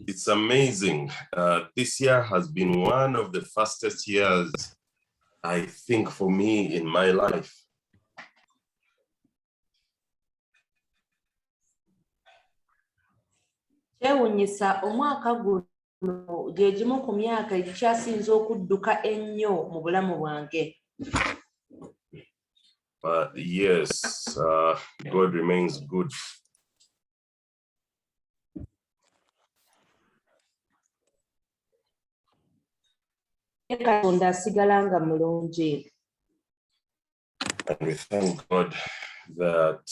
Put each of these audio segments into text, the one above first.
It's amazing. This year has been one of the fastest years, I think, for me in my life. Kyewuunyisa omwaka guno gye gimu ku myaka ekyasinze okudduka ennyo mu bulamu bwange. Yes, God remains good. Katonda asigala nga mulungi. And we thank God that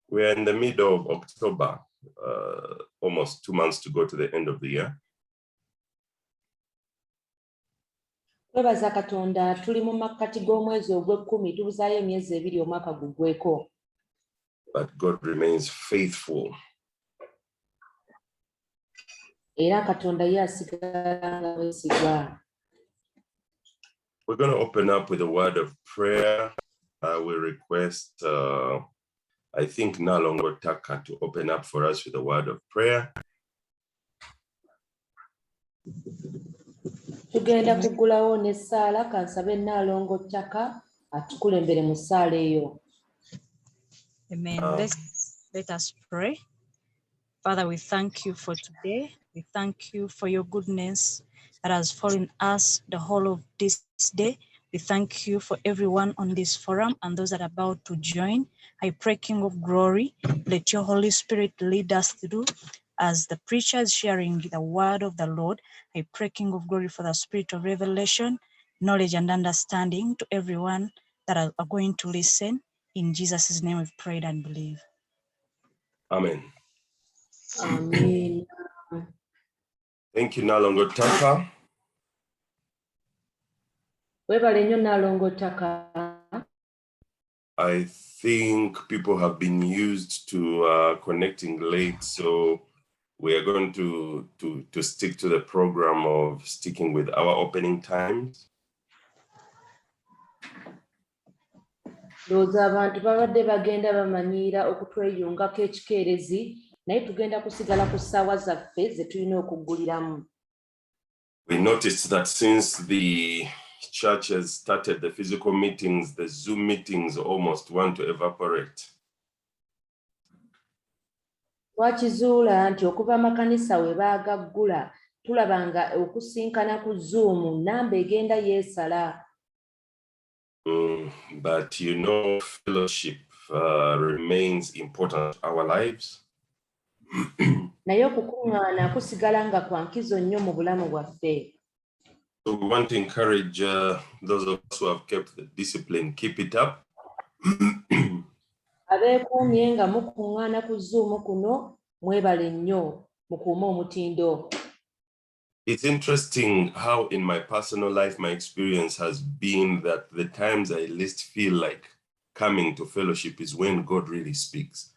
we are in the middle of October, almost 2 months to go to the end of the year. Twebaza Katonda tuli mu makkati g'omwezi ogw'ekkumi tubuzaayo emyezi 2 omwaka guggweko. But God remains faithful. Era Katonda ye asigala nga mwesigwa. We're going to open up with a word of prayer. I will request, I think, Nalongo Taka to open up for us with a word of prayer. Tugenda kugulawo n'essaala kansabe Nalongo Taka atukulembere mu ssaala eyo. Amen. Let us pray. Father, we thank you for today. We thank you for your goodness that has fallen us the whole of this day. We thank you for everyone on this forum and those that are about to join. I pray, King of Glory, let your Holy Spirit lead us through as the preacher is sharing the word of the Lord. I pray, King of Glory, for the spirit of revelation, knowledge and understanding to everyone that are going to listen. In Jesus' name we've prayed and believe. Amen. Amen. Thank you, Nalongo Taka. Webale nnyo Nalongo Taka. I think people have been used to connecting late, so we are going to stick to the program of sticking with our opening times. Ndowooza abantu babadde bagenda bamanyiira okutweyungako ekikeerezi naye tugenda kusigala ku ssaawa zaffe ze tulina okugguliramu. We noticed that since the church has started the physical meetings, the Zoom meetings almost want to evaporate. Twakizuula nti okuva amakanisa we baagaggula tulaba nga okusinkana ku Zoom namba egenda yeesala. But you know, fellowship remains important in our lives. Naye okukuŋŋaana kusigala nga kwa nkizo nnyo mu bulamu bwaffe. So we want to encourage those of us who have kept the discipline, keep it up. Abeekuumye nga mukuŋŋaana ku Zoom kuno mwebale nnyo mukuume omutindo. It's interesting how in my personal life, my experience has been that the times I least feel like coming to fellowship is when God really speaks.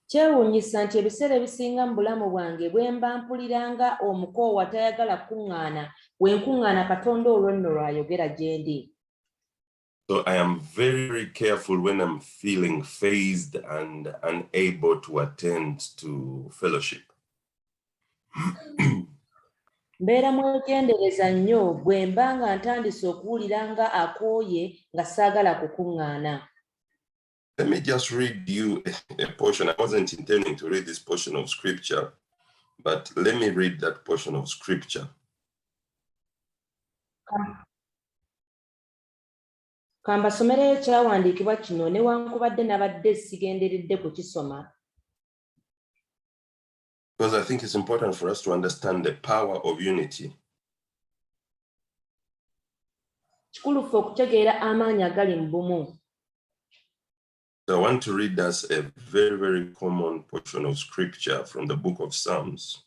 Kyewuunyisa nti ebiseera ebisinga mu bulamu bwange bwe mba mpuliranga omukoowa tayagala kuŋŋaana we nkuŋŋaana Katonda olwo nno lw'ayogera gye ndi. So I am very, very careful when I'm feeling phased and unable to attend to fellowship. Mbeera mwegendereza nnyo bwe mba nga ntandise okuwulira nga akooye nga saagala kukuŋŋaana. Let me just read you a portion. I wasn't intending to read this portion of scripture, but let me read that portion of scripture. Kambasomereyo ekyawandiikibwa kino newankubadde nabadde sigenderedde kukisoma. Because I think it's important for us to understand the power of unity. Kikulu ffe okutegeera amaanyi agali mu bumu. So I want to read us a very, very common portion of scripture from the book of Psalms.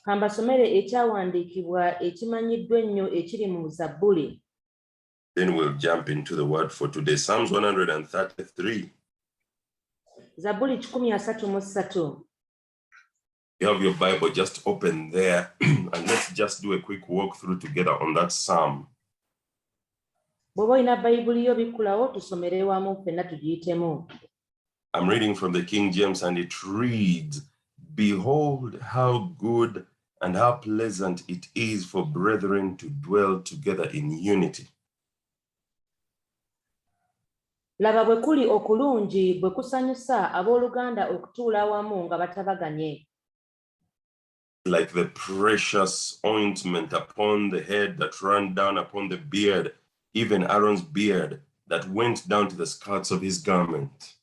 Kambasomere ekyawandiikibwa ekimanyiddwa ennyo ekiri mu Zabbuli. Then we'll jump into the word for today. Psalms 133. Zabbuli 133. You have your Bible, just open there and let's just do a quick walkthrough together on that psalm. Bw'oba olina Bayibuli yo bikkulawo tusomere wamu ffenna tugiyitemu. I'm reading from the King James, and it reads, "Behold how good and how pleasant it is for brethren to dwell together in unity." Laba bwe kuli okulungi bwe kusanyusa abooluganda okutuula awamu nga batabaganye. Like the precious ointment upon the head that ran down upon the beard, even Aaron's beard that went down to the skirts of his garment.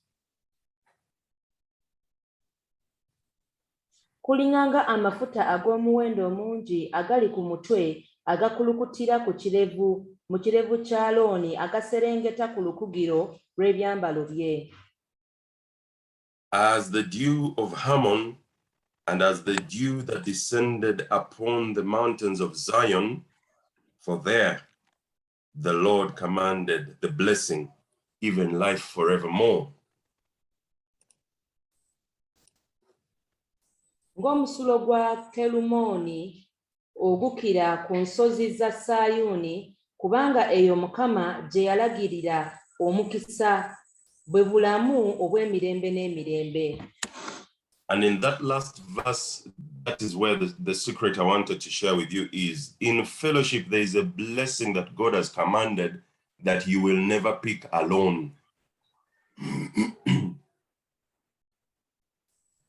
Kulinganga amafuta ag'omuwendo omungi agali ku mutwe agakulukutira ku kirevu mu kirevu kya Alooni agaserengeta ku lukugiro lw'ebyambalo bye. As the dew of Hermon, and as the dew that descended upon the mountains of Zion, for there the Lord commanded the blessing, even life forevermore. Ng'omusulo gwa Kerumooni ogukira ku nsozi za Sayuuni, kubanga eyo Mukama gye yalagirira omukisa bwe bulamu obw'emirembe n'emirembe. And in that last verse, that is where the secret I wanted to share with you is, in fellowship, there is a blessing that God has commanded that you will never pick alone.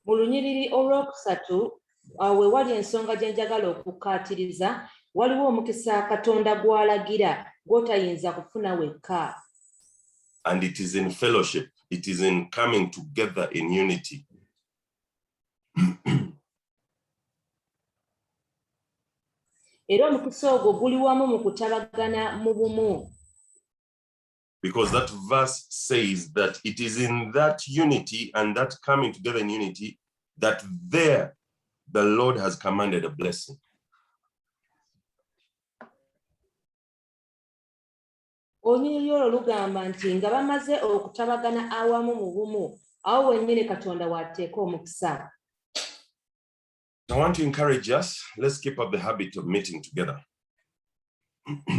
Mu lunyiriri olwokusatu awo wali ensonga gye njagala okukkaatiriza, waliwo omukisa Katonda gw'alagira gw'otayinza kufuna wekka. And it is in fellowship, it is in coming together in unity. Era omukisa ogwo guli wamu mu kutabagana mu bumu. Because that verse says that it is in that unity and that coming together in unity that there the Lord has commanded a blessing. Olunyiriri olwo lugamba nti nga bamaze okutabagana awamu mu bumu, awo wennyini Katonda w'ateeka omukisa. I want to encourage us, let's keep up the habit of meeting together.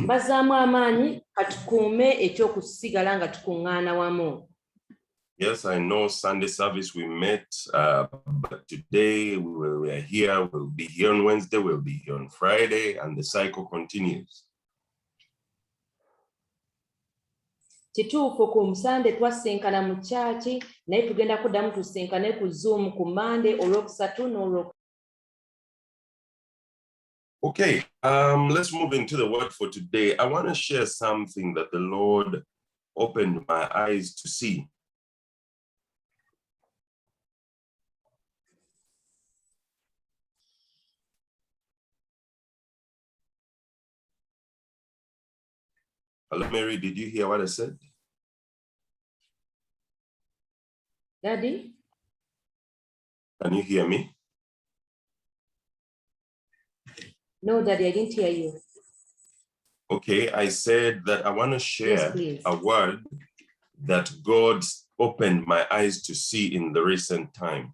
Bazaamu amaanyi katukuume ekyokusigala nga tukuŋŋaana wamu. Yes, I know Sunday service we met, but today we are here. We'll be here on Wednesday, we'll be here on Friday, and the cycle continues. Kituufu ku Musande twasinkana mu kyaki, naye tugenda kuddamu tusinkane ku Zoom ku Monday, olwokusatu n'olwokusatu. Okay, let's move into the word for today. I want to share something that the Lord opened my eyes to see. Hello, Mary, did you hear what I said? Daddy? Can you hear me? No, Daddy, I didn't hear you. Okay, I said that I want to share please. a word that God opened my eyes to see in the recent time.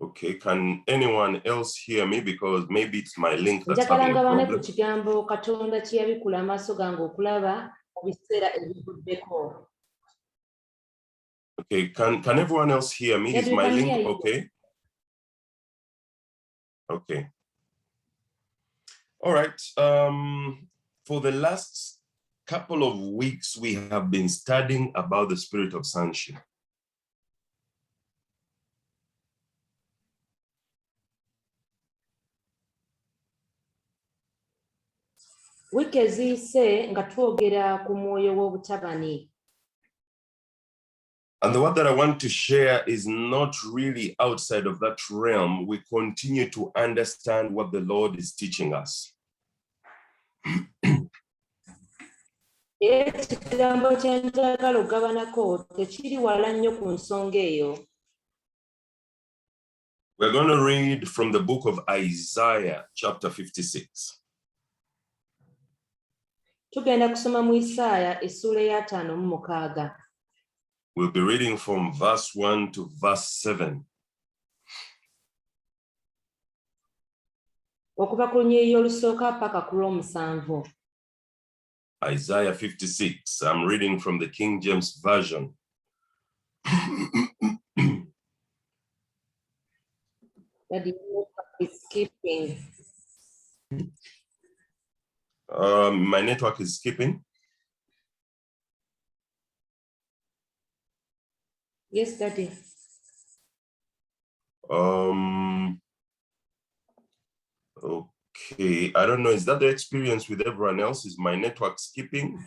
Okay, can anyone else hear me? Because maybe it's my link that's having a problem. Kigambo Katonda kye yabikula amaaso gange okulaba mu biseera ebivuddeko. Okay, can everyone else hear me? Is my link okay? Okay. All right. For the last couple of weeks, we have been studying about the spirit of sonship. Wiiki eziyise nga twogera ku mwoyo w'obutabani. And the word that I want to share is not really outside of that realm. We continue to understand what the Lord is teaching us. Ekigambo kye njagala okugabanako tekiri wala nnyo ku nsonga eyo. We're going to read from the book of Isaiah, chapter 56. Tugenda kusoma mu Isaaya essuula ya 56. We'll be reading from verse 1 to verse 7. okuva ku lunyiriri olusooka paka ku lw'omusanvu. Isaiah 56. I'm reading from the King James Version. That the network is skipping. My network is skipping. Yes, Daddy. Okay, I don't know. Is that the experience with everyone else? Is my network skipping?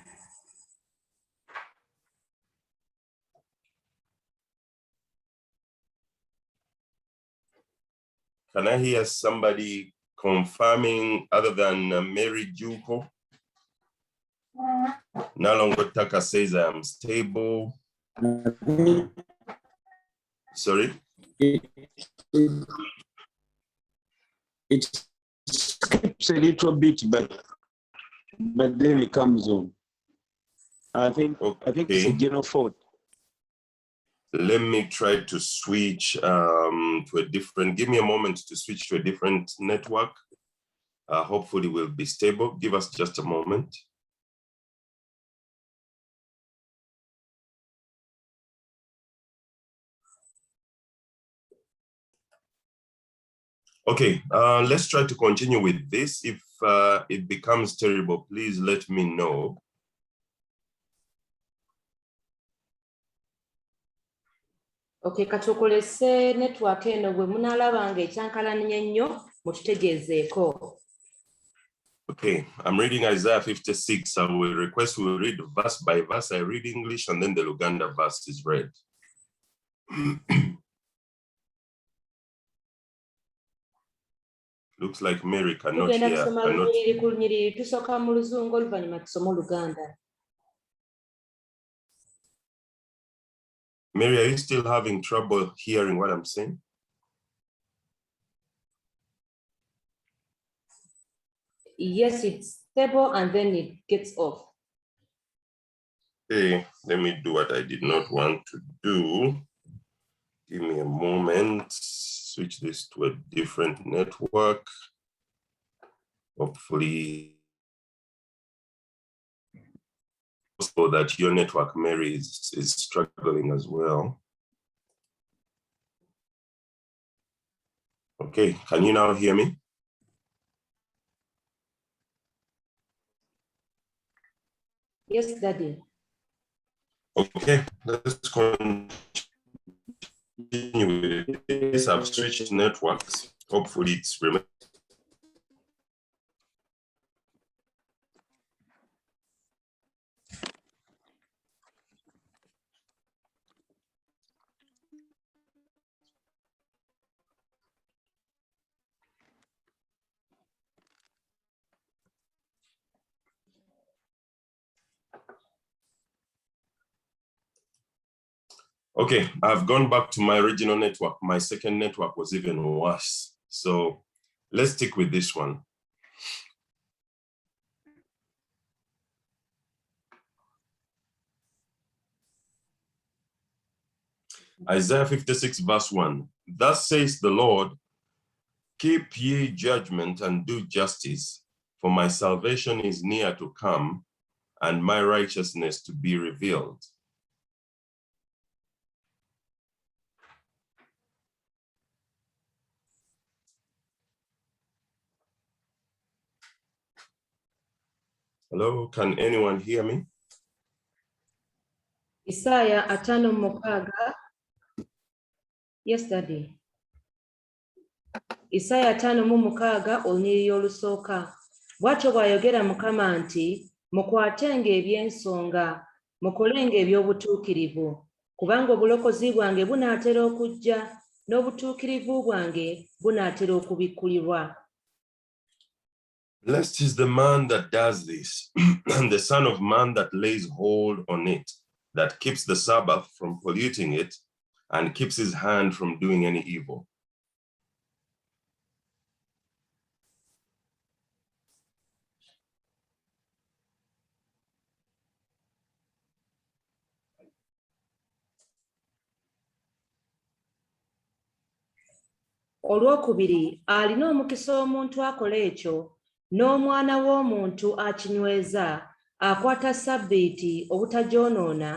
Can I hear somebody confirming other than Mary Juko? Nalongo Taka says I am stable. Sorry? It skips a little bit, but then it comes on. I think it's a general fault. Let me try to switch to a different, give me a moment to switch to a different network. Hopefully we'll be stable. Give us just a moment. Okay, let's try to continue with this. If it becomes terrible, please let me know. Okay, katukolese network eno bwe munaalabanga ekyankalanya ennyo mututegeezeeko. Okay, I'm reading Isaiah 56. I will request we read verse by verse. I read English and then the Luganda verse is read. Looks like Mary cannot Tugenda hear. kusoma lunyiriri ku lunyiriri, tusooka mu Luzungu oluvannyuma tusome Oluganda. Mary, are you still having trouble hearing what I'm saying? Yes, it's stable and then it gets off. Okay, let me do what I did not want to do. Give me a moment. Switch this to a different network. Hopefully, so that your network, Mary, is struggling as well. Okay, can you now hear me? Yes, Daddy. Okay, let's continue with this. I've switched networks. Hopefully it's remained. Okay, I've gone back to my original network. My second network was even worse. So let's stick with this one. Isaiah 56 verse 1. Thus says the Lord, keep ye judgment and do justice, for my salvation is near to come, and my righteousness to be revealed. Hello, can anyone hear me? Isaiah 5:6. Yes, Daddy. Isaiah 5:6 olunyiriri olusooka. Bw'atyo bw'ayogera Mukama nti, mukwatenga eby'ensonga, mukolenga eby'obutuukirivu, kubanga obulokozi bwange bunaatera okujja, n'obutuukirivu bwange bunaatera okubikkulirwa. Blessed is the man that does this, and the son of man that lays hold on it, that keeps the Sabbath from polluting it, and keeps his hand from doing any evil. Olwokubiri, alina omukisa omuntu akola ekyo, n'omwana w'omuntu akinyweza, akwata Ssabbiiti obutagyonoona,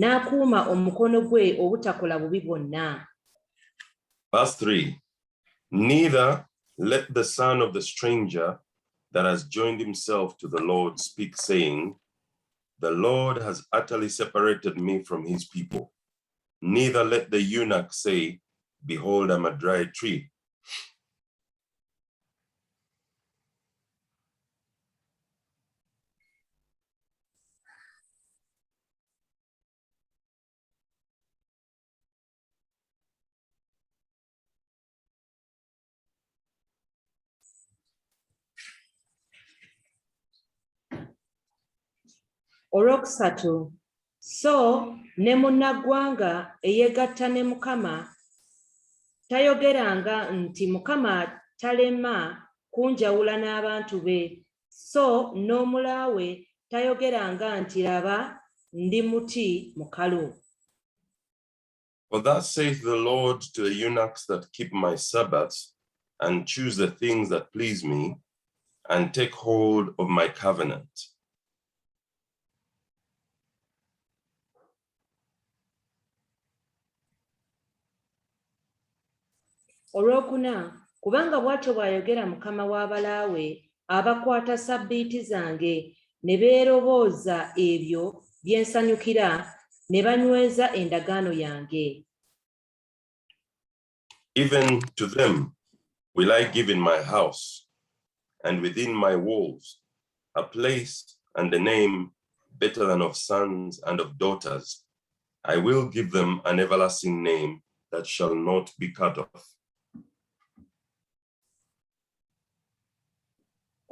n'akuuma omukono gwe obutakola bubi bwonna. Verse 3. Neither let the son of the stranger that has joined himself to the Lord speak, saying, the Lord has utterly separated me from his people. Neither let the eunuch say, behold, I'm a dry tree. Olwokusatu, so ne munnaggwanga eyeegatta ne Mukama tayogeranga nti Mukama talema kunjawula n'abantu be, so n'omulaawe tayogeranga nti laba ndi muti mukalu. For thus saith the Lord to the eunuchs that keep my Sabbaths, and choose the things that please me, and take hold of my covenant. Olwokuna, kubanga bw'atyo bw'ayogera Mukama w'abalaawe abakwata Ssabbiiti zange ne beerobooza ebyo bye nsanyukira ne banyweza endagaano yange. Even to them will I give in my house and within my walls a place and a name better than of sons and of daughters. I will give them an everlasting name that shall not be cut off.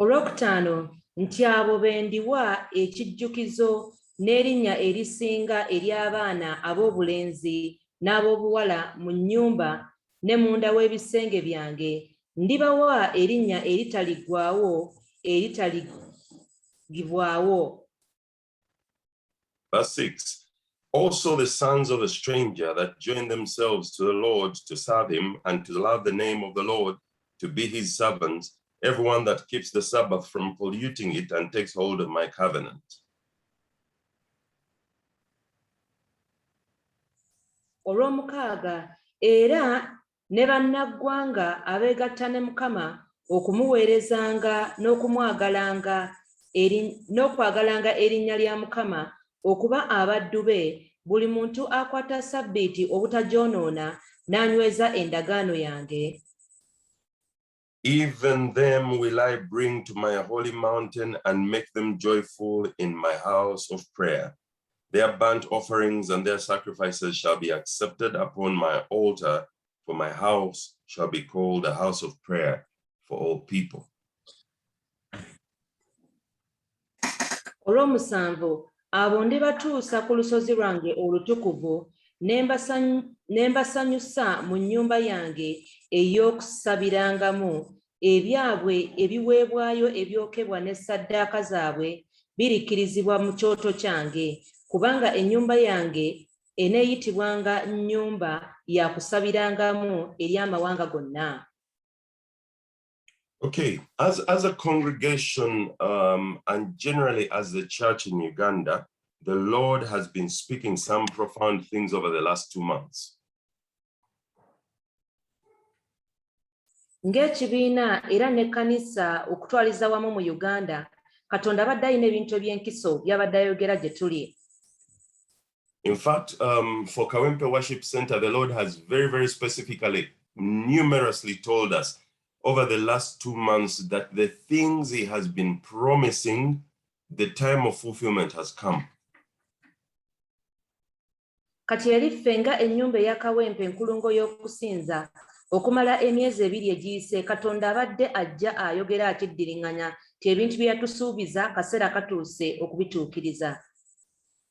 Olwokutaano, nti abo be ndiwa ekijjukizo n'erinnya erisinga ery'abaana ab'obulenzi n'ab'obuwala mu nnyumba ne munda w'ebisenge byange, ndibawa erinnya eritaliggwaawo eritaligibwawo. Verse 6. Also the sons of a stranger that join themselves to the Lord to serve him and to love the name of the Lord, to be his servants, everyone that keeps the Sabbath from polluting it and takes hold of my covenant. Olw'omukaaga, era ne bannaggwanga abeegatta ne Mukama okumuweerezanga n'okumwagalanga n'okwagalanga erinnya lya Mukama okuba abaddu be, buli muntu akwata Ssabbiiti obutajoonoona n'anyweza endagaano yange. Even them will I bring to my holy mountain and make them joyful in my house of prayer. Their burnt offerings and their sacrifices shall be accepted upon my altar, for my house shall be called a house of prayer for all people. Olw'omusanvu, abo ndibatuusa ku lusozi lwange olutukuvu, ne mbasanyusa mu nnyumba yange ey'okusabirangamu, ebyabwe ebiweebwayo ebyokebwa ne ssaddaaka zaabwe birikkirizibwa mu kyoto kyange, kubanga ennyumba yange eneeyitibwanga nnyumba ya kusabirangamu eri amawanga gonna. Okay, as a congregation and generally as the church in Uganda, the Lord has been speaking some profound things over the last 2 months. Ng'ekibiina era n'ekkanisa okutwaliza wamu mu Uganda, Katonda abadde alina ebintu eby'enkiso by'abadde ayogera gye tuli. In fact, for Kawempe Worship Center, the Lord has very, very specifically, numerously told us over the last 2 months that the things he has been promising, the time of fulfillment has come. Kati eri ffe nga ennyumba eya Kawempe enkulungo y'okusinza okumala emyezi 2 egiyise, Katonda abadde ajja ayogera akiddiringanya ti ebintu bye yatusuubiza kaseera katuuse okubituukiriza.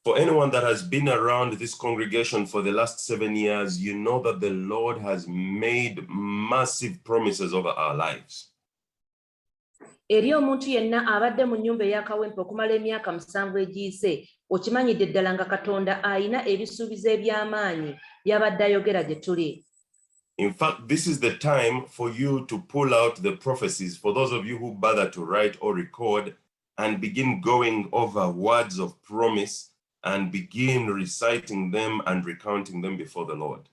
For anyone that has been around this congregation for the last 7 years, you know that the Lord has made massive promises over our lives. Eri omuntu yenna abadde mu nnyumba eya Kawempe okumala emyaka 7 egiyise, okimanyidde ddala nga Katonda ayina ebisuubizo eby'amaanyi by'abadde ayogera gye tuli. In fact, this is the time for you to pull out the prophecies, for those of you who bother to write or record, and begin going over words of promise and begin reciting them and recounting them before the Lord.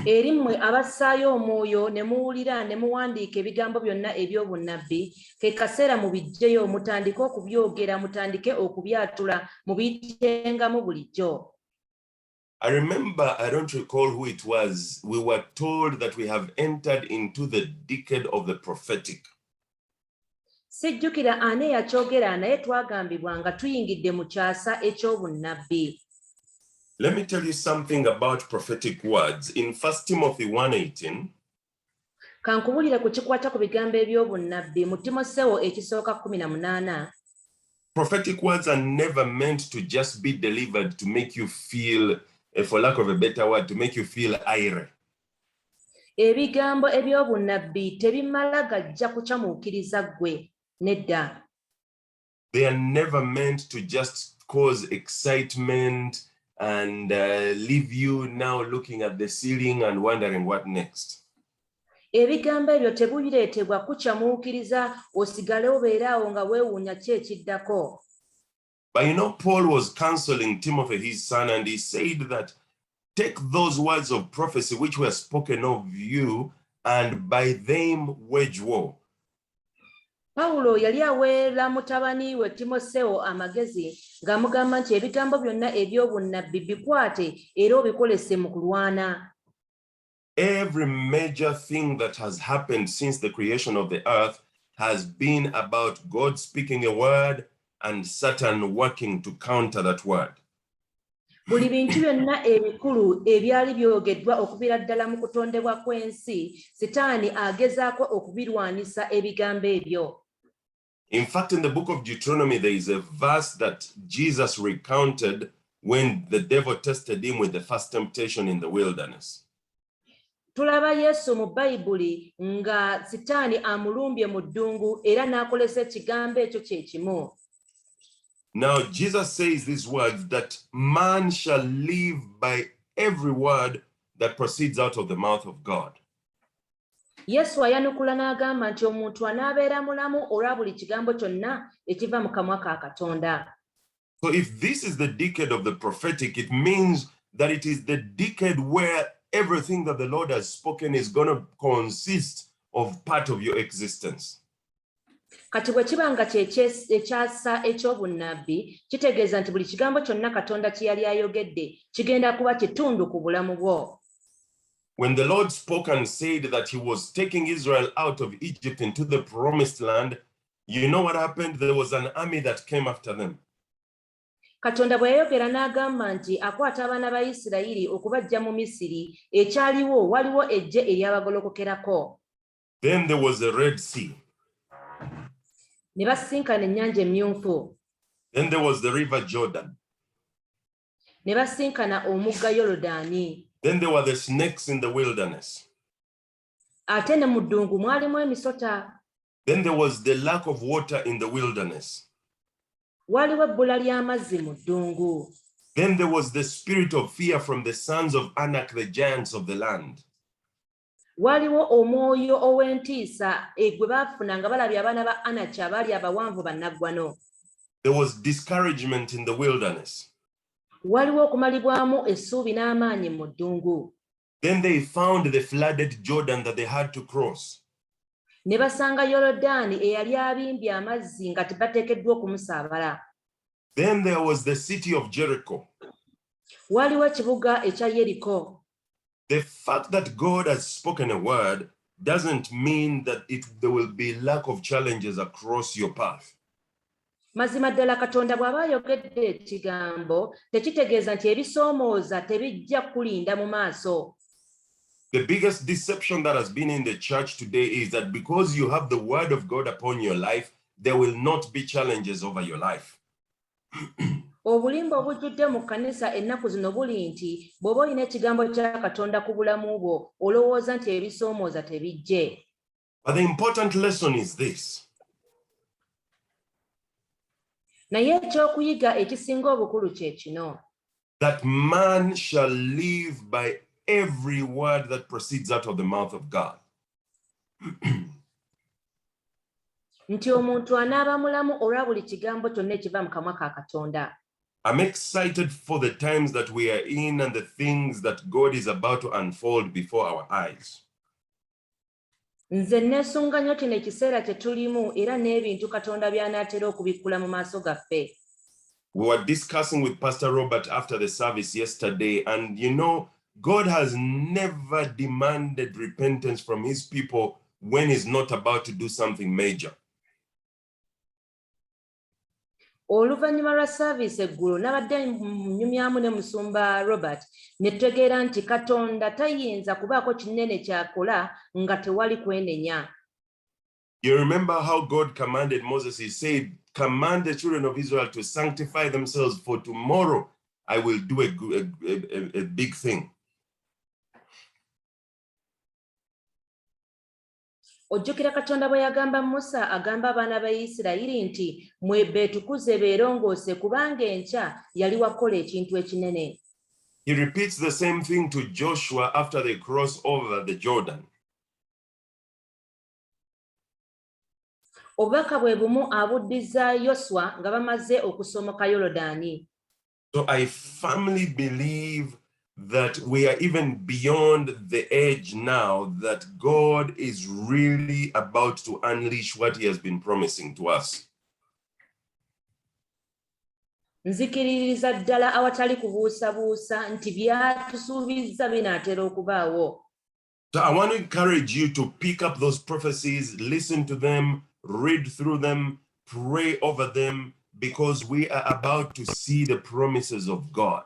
Eri mmwe abassaayo omwoyo ne muwulira ne muwandiika ebigambo byonna eby'obunnabbi, ke kaseera mubiggyeyo mutandike okubyogera, mutandike okubyatula, mubiyitengamu bulijjo. I remember, I don't recall who it was, we were told that we have entered into the decade of the prophetic. Sijjukira ani yakyogera naye twagambibwa nga tuyingidde mu kyasa eky'obunnabbi. Let me tell you something about prophetic words. In 1 Timothy 1:18, Kankubulire ku kikwata ku bigambo eby'obunnabbi mu Timoseewo ekisooka 18. prophetic words are never meant to just be delivered to make you feel, for lack of a better word, to make you feel ire. Ebigambo eby'obunnabbi tebimala gajja kukyamuukiriza ggwe, nedda. They are never meant to just cause excitement and leave you now looking at the ceiling and wondering what next. Ebigambo ebyo tebireetebwa kukyamuukiriza osigale obeeraawo nga weewuunya ki ekiddako. But you know, Paul was counseling Timothy, his son, and he said that take those words of prophecy which were spoken of you and by them wage war. Pawulo yali aweera mutabani we Timoseewo amagezi ng'amugamba nti ebigambo byonna eby'obunnabbi bikwate era obikolese mu kulwana. Every major thing that has happened since the creation of the earth has been about God speaking a word and Satan working to counter that word. Buli bintu byonna ebikulu ebyali byogeddwa okuviira ddala mu kutondebwa kw'ensi, Sitaani agezaako okubirwanisa ebigambo ebyo. In fact, in the book of Deuteronomy, there is a verse that Jesus recounted when the devil tested him with the first temptation in the wilderness. Tulaba Yesu mu Bayibuli nga Sitaani amulumbye mu ddungu era n'akolesa ekigambo ekyo kye kimu. Now, Jesus says these words that man shall live by every word that proceeds out of the mouth of God. Yesu ayanukula n'agamba nti omuntu anaabeera mulamu olwa buli kigambo kyonna ekiva mu kamwa ka Katonda. So if this is the decade of the prophetic, it means that it is the decade where everything that the Lord has spoken is going to consist of part of your existence. Kati bwe kiba nga ekyasa eky'obunnabbi, kitegeeza nti buli kigambo kyonna Katonda kye yali ayogedde kigenda kuba kitundu ku bulamu bwo. When the Lord spoke and said that he was taking Israel out of Egypt into the promised land, you know what happened? There was an army that came after them. Katonda bwe yayogera n'agamba nti akwata abaana ba Isirayiri okubaggya mu Misiri, ekyaliwo waliwo eggye eryabagolokokerako. Then there was the Red Sea. Ne basinkana ennyanja emyufu. Then there was the River Jordan. Ne basinkana omugga Yoludaani. Then there were the snakes in the wilderness. Ate ne mu ddungu mwalimu emisota. Then there was the lack of water in the wilderness. Waliwo ebbula ly'amazzi mu ddungu. Then there was the spirit of fear from the sons of Anak, the giants of the land. Waliwo omwoyo ow'entiisa gwe baafuna nga balabye abaana ba Anaki abaali abawanvu bannaggwano. There was discouragement in the wilderness. Waliwo okumalibwamu essuubi n'amaanyi mu ddungu. Then they found the flooded Jordan that they had to cross. Ne basanga Yoludaani eyali abimbye amazzi nga tebateekeddwa okumusaabala. Then there was the city of Jericho. Waliwo ekibuga ekya Yeriko. The fact that God has spoken a word doesn't mean that there will be lack of challenges across your path. Mazima ddala Katonda bw'aba ayogedde ekigambo tekitegeeza nti ebisoomooza tebijja kulinda mu maaso. The biggest deception that has been in the church today is that because you have the word of God upon your life, there will not be challenges over your life. Obulimba obujjudde mu kkanisa ennaku zino buli nti bw'oba olina ekigambo kya Katonda ku bulamu bwo olowooza nti ebisoomooza tebijje. But the important lesson is this. Naye ekyokuyiga ekisinga obukulu kye kino. That man shall live by every word that proceeds out of the mouth of God. Nti omuntu anaaba mulamu olwa buli kigambo kyonna ekiva mu kamwa ka Katonda. I'm excited for the times that we are in and the things that God is about to unfold before our eyes. Nze neesunga nnyo kino ekiseera kye tulimu era n'ebintu Katonda by'anaatera okubikkula mu maaso gaffe. We were discussing with Pastor Robert after the service yesterday, and you know, God has never demanded repentance from his people when he's not about to do something major. Oluvannyuma lwa saaviisi eggulo nabadde nnyumyamu ne musumba Robert ne tutegeera nti Katonda tayinza kubaako kinene ky'akola nga tewali kwenenya. You remember how God commanded Moses? He said, command the children of Israel to sanctify themselves, for tomorrow I will do a big thing. Ojjukira Katonda bwe yagamba Musa agamba abaana ba Isirayiri nti beetukuze beerongoose kubanga enkya yali wakola ekintu ekinene. He repeats the same thing to Joshua after they cross over the Jordan. Obubaka bwe bumu abuddiza Yoswa nga bamaze okusomoka Yorodaani. So I firmly believe that we are even beyond the age now that God is really about to unleash what he has been promising to us. Nzikiririza ddala awatali kubuusabuusa nti byatusuubizza binaatera okubaawo. So I want to encourage you to pick up those prophecies, listen to them, read through them, pray over them, because we are about to see the promises of God.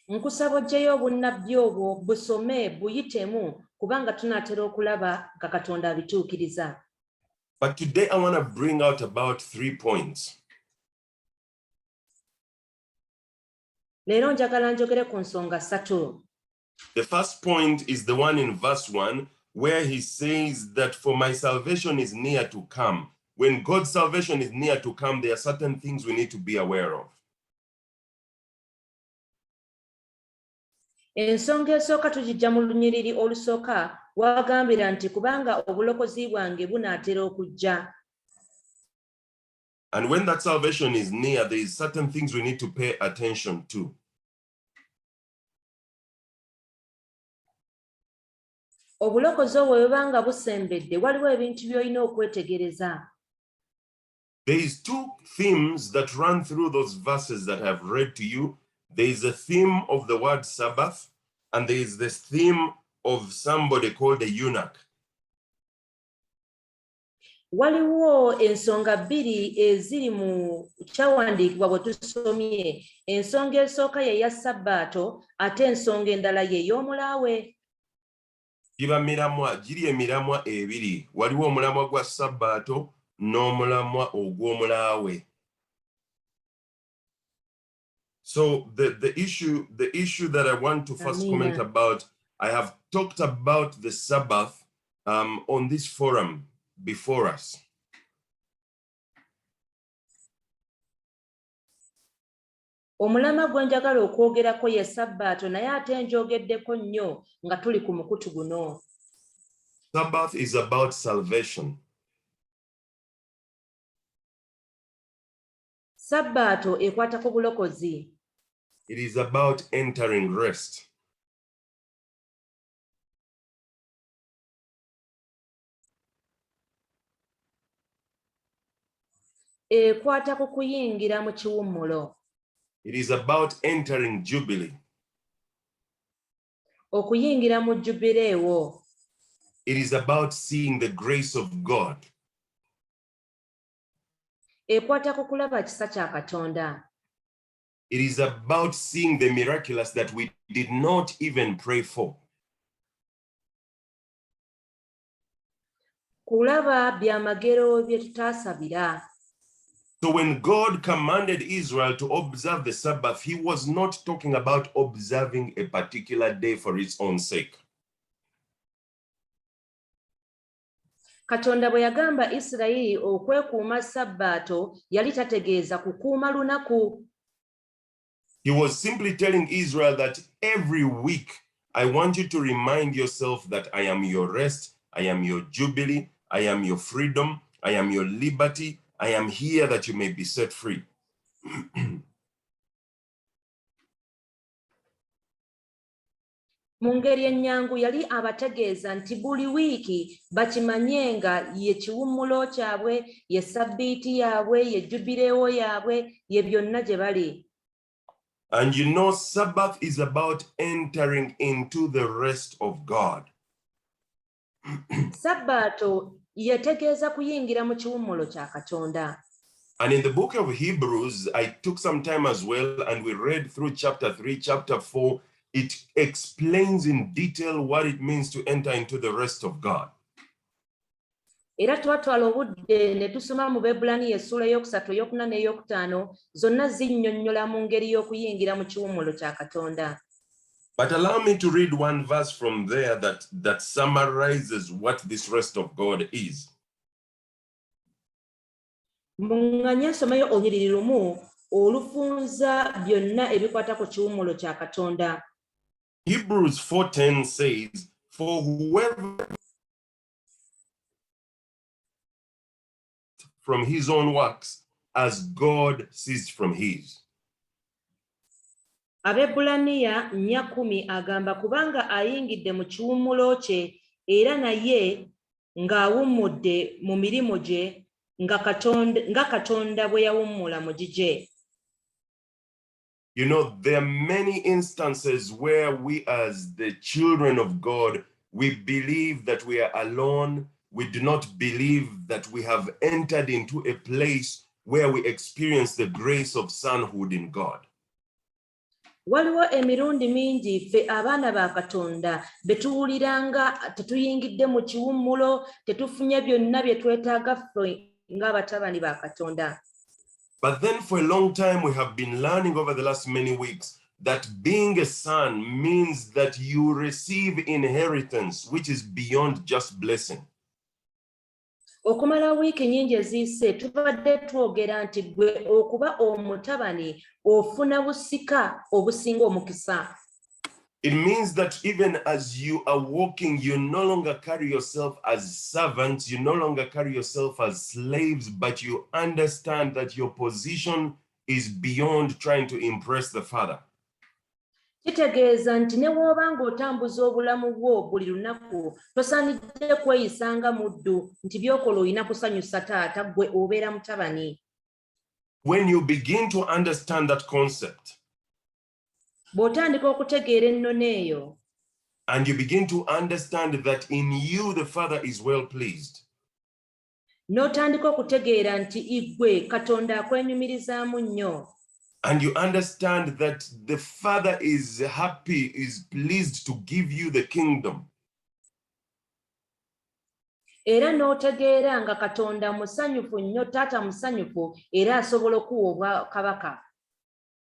Nkusaba oggyeyo obunnabbi obwo busome buyitemu kubanga tunaatera okulaba nga Katonda abituukiriza. But today I want to bring out about 3 points. Leero njagala njogere ku nsonga 3. The first point is the one in verse 1, where he says that for my salvation is near to come. When God's salvation is near to come, there are certain things we need to be aware of. Ensonga esooka tugijja mu lunyiriri olusooka wagambira nti kubanga obulokozi bwange bunaatera okujja. And when that salvation is near, there is certain things we need to pay attention to. Obulokozi obwo bwebanga busembedde waliwo ebintu by'olina okwetegereza. There is 2 themes that run through those verses that I've read to you. There is a theme of the word Sabbath, and there is this theme of somebody called a eunuch. Waliwo ensonga 2 eziri mu kyawandiikibwa bwe tusomye. Ensonga esooka ye ya Sabbaato ate ensonga endala ye y'omulaawe. Giri emiramwa 2. Waliwo omulamwa gwa Sabbaato n'omulamwa ogw'omulaawe. So the issue that I want to first comment about, I have talked about the Sabbath on this forum before us. Omulama gwe njagala okwogerako ye Sabbaato naye ate njogeddeko nnyo nga tuli ku mukutu guno. Sabbath is about salvation. Sabbaato ekwata ku bulokozi. It is about entering rest. Ekwata ku kuyingira mu kiwummulo. It is about entering Jubilee. Okuyingira mu Jubileewo. It is about seeing the grace of God. Ekwata ku kulaba kisa kya Katonda. It is about seeing the miraculous that we did not even pray for. Kulaba byamagero bye tutaasabira. So when God commanded Israel to observe the Sabbath, he was not talking about observing a particular day for its own sake. Katonda bwe yagamba Isirayiri okwekuuma Sabbaato yali tategeeza kukuuma lunaku. He was simply telling Israel that every week, I want you to remind yourself that I am your rest, I am your jubilee, I am your freedom, I am your liberty, I am here that you may be set free. Mu ngeri ennyangu yali abategeeza nti buli wiiki bakimanye nga ye kiwummulo kyabwe, ye sabbiiti yaabwe, ye jubireewo yaabwe, ye byonna gye bali. And you know, Sabbath is about entering into the rest of God. Sabbaato yetegeeza kuyingira mu kiwummulo kya Katonda. And in the book of Hebrews, I took some time as well, and we read through chapter 3, chapter 4. It explains in detail what it means to enter into the rest of God. Era twatwala obudde ne tusoma mu Bebbulaniya essula ey'okusatu, ey'okuna n'ey'okutaano, zonna zinnyonnyola mu ngeri y'okuyingira mu kiwummulo kya Katonda. But allow me to read one verse from there that summarizes what this rest of God is. Muŋŋanye nsomeyo olunyiriri lumu olufunza byonna ebikwata ku kiwummulo kya Katonda. Hebrews 4:10 says, for whoever from his own works as God ceased from his. Abebbulaniya 4:10 agamba kubanga ayingidde mu kiwummulo kye era naye ng'awummudde mu mirimu gye nga Katonda bwe yawummula mu gigye. You know, there are many instances where we as the children of God, we believe that we are alone. We do not believe that we have entered into a place where we experience the grace of sonhood in God. Waliwo emirundi mingi ffe abaana ba Katonda betuwuliranga tetuyingidde mu kiwummulo, tetufunye byonna bye twetaaga ffe ng'abatabani ba Katonda. But then for a long time, we have been learning over the last many weeks that being a son means that you receive inheritance, which is beyond just blessing. Okumala wiiki nnyingi eziyise tubadde twogera nti gwe okuba omutabani ofuna busika obusinga omukisa. It means that even as you are walking, you no longer carry yourself as servants, you no longer carry yourself as slaves, but you understand that your position is beyond trying to impress the Father. Kitegeeza nti ne bw'oba ng'otambuza obulamu bwo buli lunaku tosaanidde kweyisanga muddu nti by'okola olina kusanyusa taata, gwe obeera mutabani. When you begin to understand that concept, Bw'otandika okutegeera ennono eyo, and you begin to understand that in you the Father is well pleased, n'otandika okutegeera nti igwe Katonda akwenyumirizaamu nnyo, and you understand that the Father is happy, is pleased to give you the kingdom, era n'otegeera nga Katonda musanyufu nnyo, taata musanyufu era asobola okuwa obwakabaka.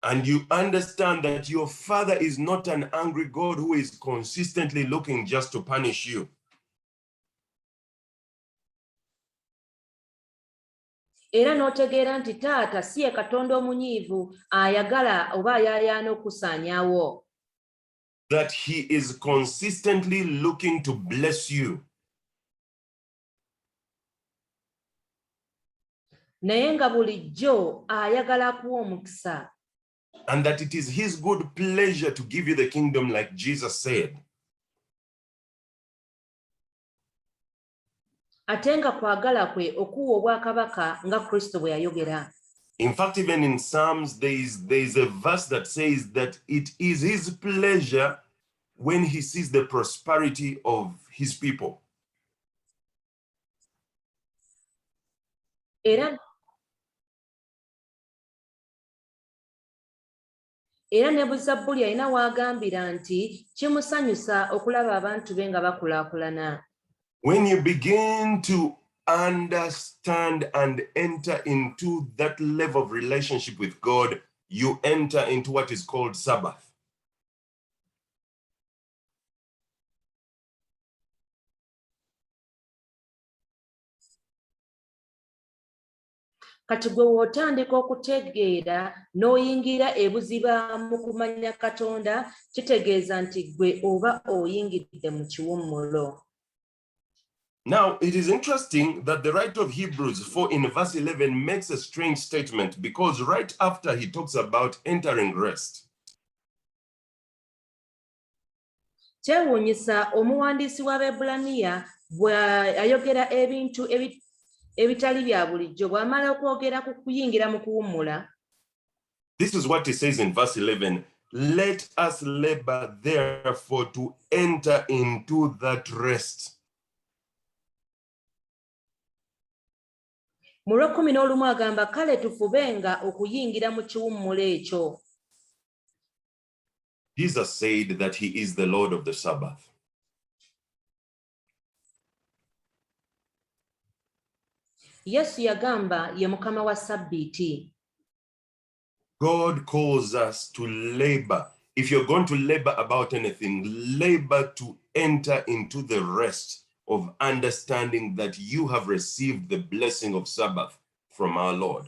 and you understand that your Father is not an angry God who is consistently looking just to punish you. Era n'otegeera nti taata si ye Katonda omunyiivu ayagala oba ayaayaana okusaanyaawo. That he is consistently looking to bless you. Naye nga bulijjo ayagala kuwa omukisa. And that it is his good pleasure to give you the kingdom like Jesus said. Ate nga kwagala kwe okuwa obwakabaka nga Kristo bwe yayogera. In fact, even in Psalms, there is a verse that says that it is his pleasure when he sees the prosperity of his people. Era ne Buzabbuli alina w'agambira nti kimusanyusa okulaba abantu be nga bakulaakulana. When you begin to understand and enter into that level of relationship with God, you enter into what is called Sabbath. Kati gwe w'otandika okutegeera n'oyingira ebuziba mu kumanya Katonda, kitegeeza nti gwe oba oyingidde mu kiwummulo. Now, it is interesting that the writer of Hebrews 4 in verse 11 makes a strange statement, because right after he talks about entering rest, Kyewuunyisa omuwandiisi w'Abebbulaniya bw'ayogera ebintu ebitali bya bulijjo bw'amala okwogera ku kuyingira mu kuwummula. this is what he says in verse 11, let us labor therefore to enter into that rest. Mu Lw'ekumi agamba kale tufubenga okuyingira mu kiwummulo ekyo. Jesus said that he is the Lord of the Sabbath. Yesu yagamba ye mukama wa Sabbiiti. God calls us to labor. If you're going to labor about anything, labor to enter into the rest of understanding that you have received the blessing of Sabbath from our Lord.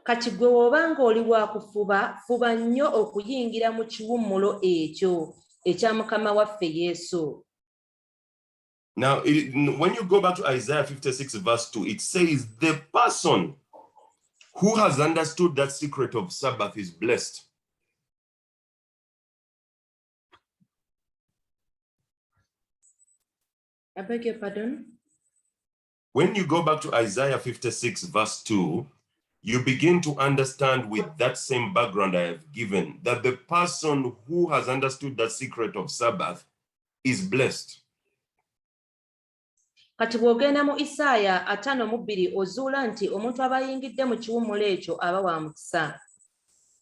Kati gwe w'obanga oli wa kufuba, fuba nnyo okuyingira mu kiwummulo ekyo ekya mukama waffe Yesu. Now, when you go back to Isaiah 56 verse 2, it says, the person who has understood that secret of Sabbath is blessed. I beg your pardon? When you go back to Isaiah 56 verse 2, you begin to understand with that same background I have given that the person who has understood that secret of Sabbath is blessed. Kati bw'ogenda mu Isaaya 52 ozuula nti omuntu aba ayingidde mu kiwummulo ekyo aba wa mukisa.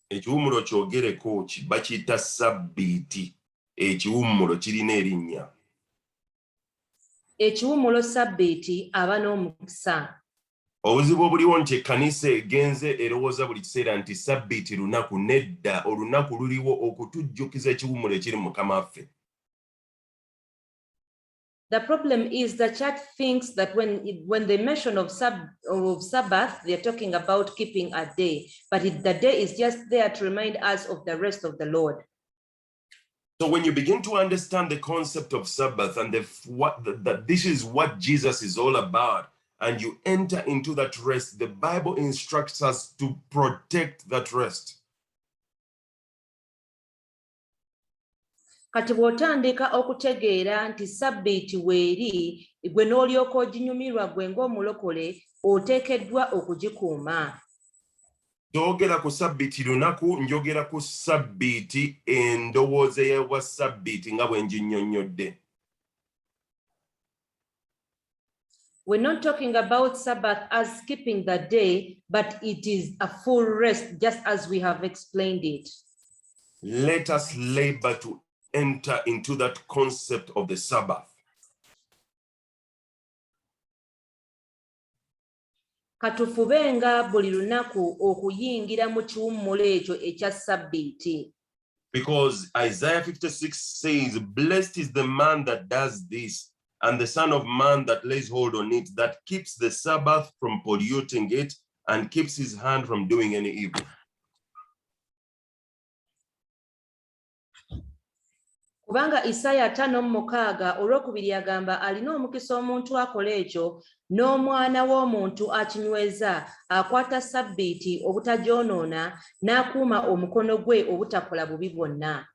Ekiwummulo kyogereko bakiyita Sabbiiti. Ekiwummulo kirina erinnya. Ekiwummulo Sabbiiti aba n'omukisa. Obuzibu obuliwo nti ekkanisa egenze erowooza buli kiseera nti Sabbiiti lunaku. Nedda, olunaku luliwo okutujjukiza ekiwummulo ekiri mu Mukama waffe. The problem is the church thinks that when they mention of Sabbath, they're talking about keeping a day, but the day is just there to remind us of the rest of the Lord. So when you begin to understand the concept of Sabbath and that this is what Jesus is all about, and you enter into that rest, the Bible instructs us to protect that rest. Kati bw'otandika okutegeera nti Sabbiiti weeri, gwe n'olyoka oginyumirwa gwe ng'omulokole, oteekeddwa okugikuuma. Njogera ku Sabbiiti lunaku, njogera ku Sabbiiti endowooza y'ewa Sabbiiti nga bwe nginnyonnyodde. We're not talking about Sabbath as skipping the day, but it is a full rest, just as we have explained it. Let us labor to enter into that concept of the Sabbath. Katufubenga buli lunaku okuyingira mu kiwummulo ekyo ekya Sabbiiti. Because Isaiah 56 says, blessed is the man that does this, and the Son of Man that lays hold on it, that keeps the Sabbath from polluting it, and keeps his hand from doing any evil. Kubanga Isaaya 5:6 olwokubiri agamba alina omukisa omuntu akola ekyo, n'omwana w'omuntu akinyweza, akwata Sabbiiti obutajoonoona, n'akuuma omukono gwe obutakola bubi bwonna.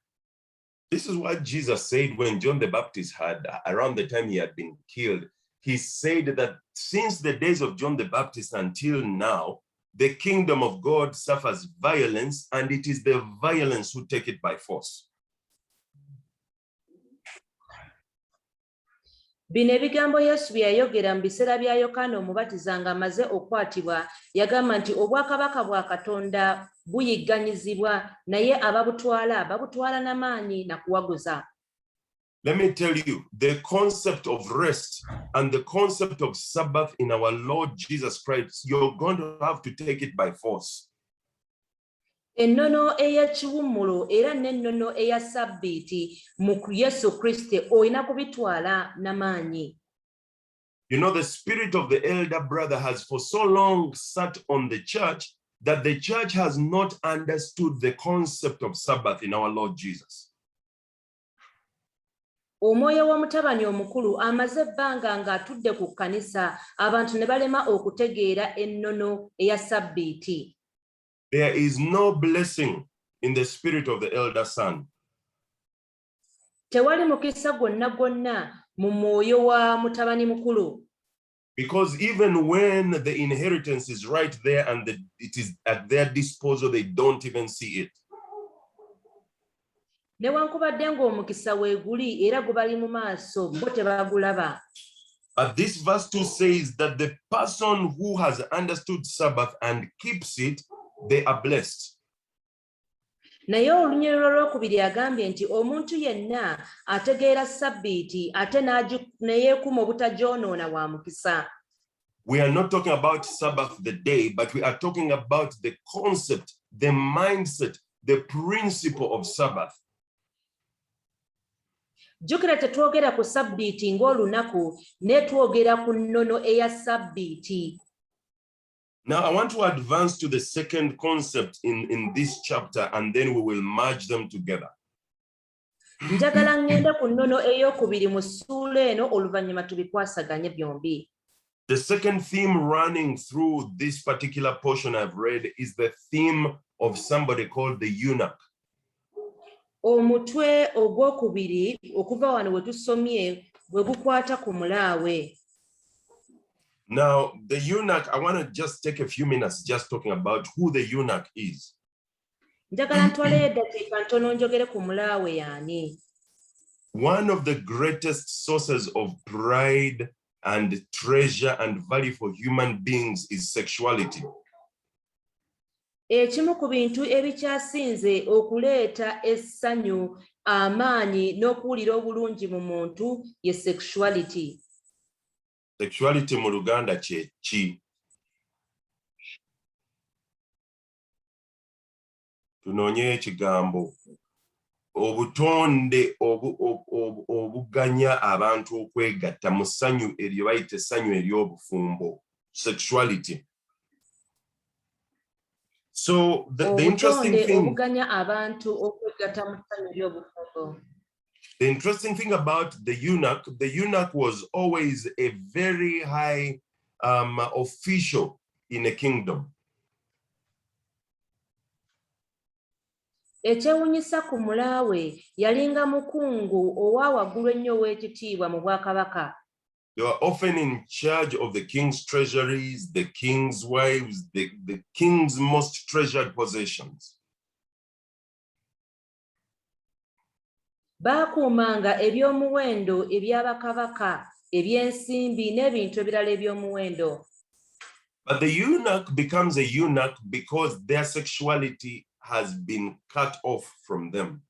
This is what Jesus said when John the Baptist had, around the time he had been killed. He said that since the days of John the Baptist until now, the kingdom of God suffers violence, and it is the violence who take it by force. Bino ebigambo Yesu bye yayogera mu biseera bya Yokaana Omubatiza ng'amaze okwatibwa, yagamba nti obwakabaka bwa Katonda buyigganyizibwa, naye babutwala n'amaanyi na kuwaguza. Let me tell you, the concept of rest and the concept of Sabbath in our Lord Jesus Christ, you're going to have to take it by force. Ennono ey'ekiwummulo era n'ennono eya Sabbiiti mu Yesu Kristo olina kubitwala n'amaanyi. You know, the spirit of the elder brother has for so long sat on the church that the church has not understood the concept of Sabbath in our Lord Jesus. Omwoyo w'omutabani omukulu amaze ebbanga ng'atudde ku kkanisa abantu ne balema okutegeera ennono eya Sabbiiti. There is no blessing in the spirit of the elder son. Tewali mukisa gwonna gwonna mu mwoyo wa mutabani mukulu. Because even when the inheritance is right there and it is at their disposal, they don't even see it. Newankubadde ng'omukisa weeguli era gubali mu maaso bo tebagulaba. But this verse 2 says that the person who has understood Sabbath and keeps it, they are blessed. Naye olunyiriro lwokubiri agambye nti omuntu yenna ategeera Sabbiiti ate ne yeekuma obutajoonoona wa mukisa. We are not talking about Sabbath the day, but we are talking about the concept, the mindset, the principle of Sabbath. Jjukira tetwogera ku Sabbiiti ng'olunaku ne twogera ku nnono eya Sabbiiti. Now, I want to advance to the second concept in this chapter, and then we will merge them together. Njagala ngende ku nnono ey'okubiri mu ssuula eno oluvannyuma tubikwasaganye byombi. The second theme running through this particular portion I've read is the theme of somebody called the eunuch. Omutwe ogwokubiri okuva wano we tusomye bwe gukwata ku mulaawe. Now, the eunuch, I want to just take a few minutes just talking about who the eunuch is. Njagala ntwaleyo eddakiika ntono njogere ku mulaawe y'ani. One of the greatest sources of pride and treasure and value for human beings is sexuality. Ekimu ku bintu ebikyasinze okuleeta essanyu, amaanyi n'okuwulira obulungi mu muntu ye sexuality. Sexuality mu Luganda kye ki? Tunoonye ekigambo. Obutonde obuganya abantu okwegatta mu ssanyu eryo bayita essanyu ery'obufumbo. Sexuality. So the interesting thing. The interesting thing about the eunuch was always a very high official in a kingdom. Ekyewuunyisa ku mulaawe yalinga mukungu owa waggulu ennyo ow'ekitiibwa mu bwakabaka. They were often in charge of the king's treasuries, the king's wives, the king's most treasured possessions. Baakuumanga ebyomuwendo eby'abakabaka, eby'ensimbi n'ebintu ebirala eby'omuwendo. But the eunuch becomes a eunuch because their sexuality has been cut off from them.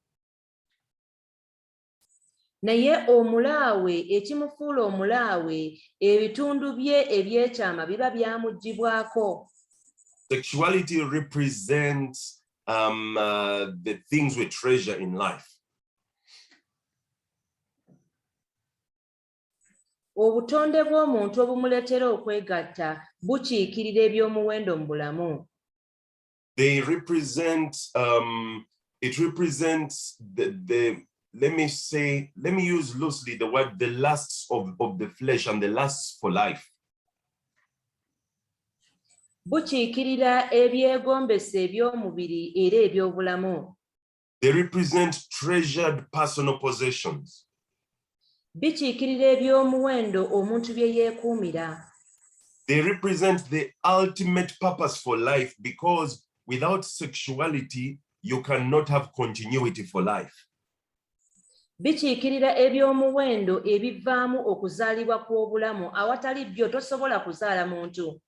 Naye omulaawe ekimufuula omulaawe ebitundu bye ebyekyama biba byamuggyibwako. Sexuality represents the things we treasure in life. Obutonde bw'omuntu obumuleetera okwegatta bukiikirira ebyomuwendo mu bulamu. They represent, it represents let me use loosely the word, the lusts of the flesh and the lusts for life. Bukiikirira ebyegombesa eby'omubiri era eby'obulamu. They represent treasured personal possessions. Bikiikirira ebyomuwendo omuntu bye yeekuumira. They represent the ultimate purpose for life, because without sexuality, you cannot have continuity for life. Bikiikirira ebyomuwendo ebivaamu okuzaalibwa kw'obulamu, awatali byo tosobola kuzaala muntu.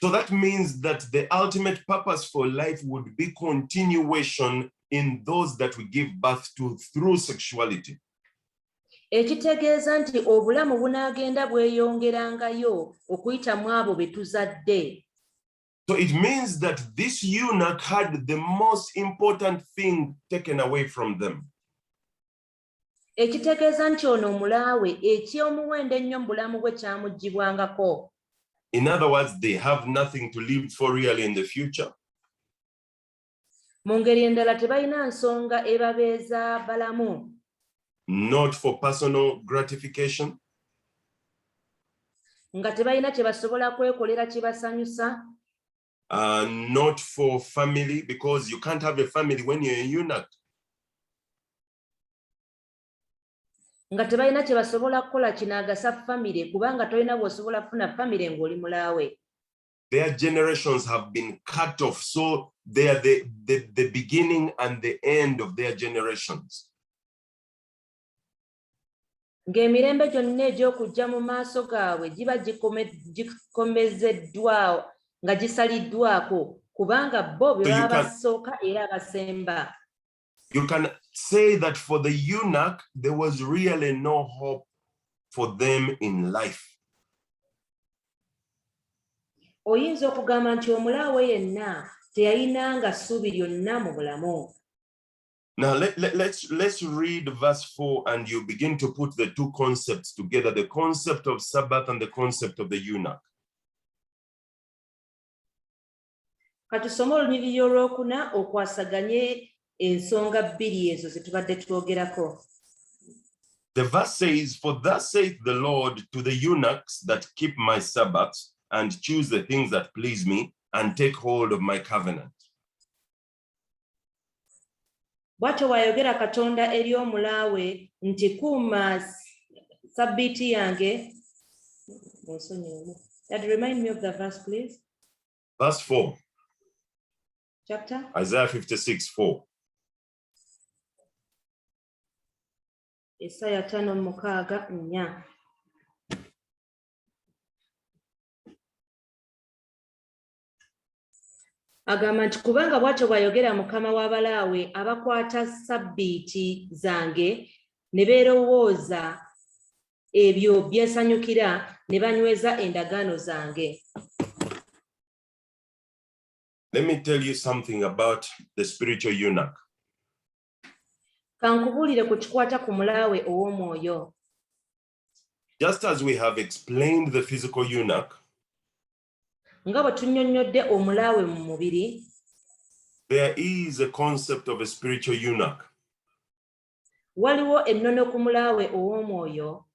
So that means that the ultimate purpose for life would be continuation in those that we give birth to through sexuality. Ekitegeeza nti obulamu bunaagenda bweyongerangayo okuyita mu abo be tuzadde. So it means that this eunuch had the most important thing taken away from them. Ekitegeeza nti ono omulaawe eky'omuwendo ennyo mu bulamu bwe kyamuggyibwangako. In other words, they have nothing to live for really in the future. Mu ngeri endala tebalina nsonga ebabeeza balamu. Not for personal gratification. Nga tebalina kye basobola kwekolera kibasanyusa. Not for family, because you can't have a family when you're a eunuch. Nga tebalina kye basobola kukola kinaagasa family kubanga tolina bw'osobola kufuna family ng'oli mulaawe. Their generations have been cut off, so they are the beginning and the end of their generations. Ng'emirembe gyonna egy'okujja mu maaso gaabwe giba gikomezeddwa nga gisaliddwako kubanga bo be baba basooka era abasemba. You can say that for the eunuch, there was really no hope for them in life. Oyinza okugamba nti omulaawe yenna teyayinanga ssuubi lyonna mu bulamu. Now let's read verse 4 and you begin to put the two concepts together, the concept of Sabbath and the concept of the eunuch. Katusome olunyiriri olwokuna okwasaganye ensonga bbiri ezo ze tubadde twogerako. The verse says, "For thus saith the Lord to the eunuchs that keep my Sabbaths and choose the things that please me and take hold of my covenant." Bw'atyo bw'ayogera Katonda eri omulaawe nti kuuma sabbiiti yange. That remind me of the verse, please. Verse 4. Chapter? Isaiah 56:4. Isaiah 5:4. Agamba nti kubanga bw'atyo bw'ayogera Mukama w'abalaawe abakwata sabbiiti zange ne beerowooza ebyo byensanyukira ne banyweza endagaano zange. Let me tell you something about the spiritual eunuch. Kankubuulire ku kikwata ku mulaawe ow'omwoyo. Just as we have explained the physical eunuch, Nga bwe tunnyonnyodde omulaawe mu mubiri, there is a concept of a spiritual eunuch. waliwo ennono ku mulaawe ow'omwoyo.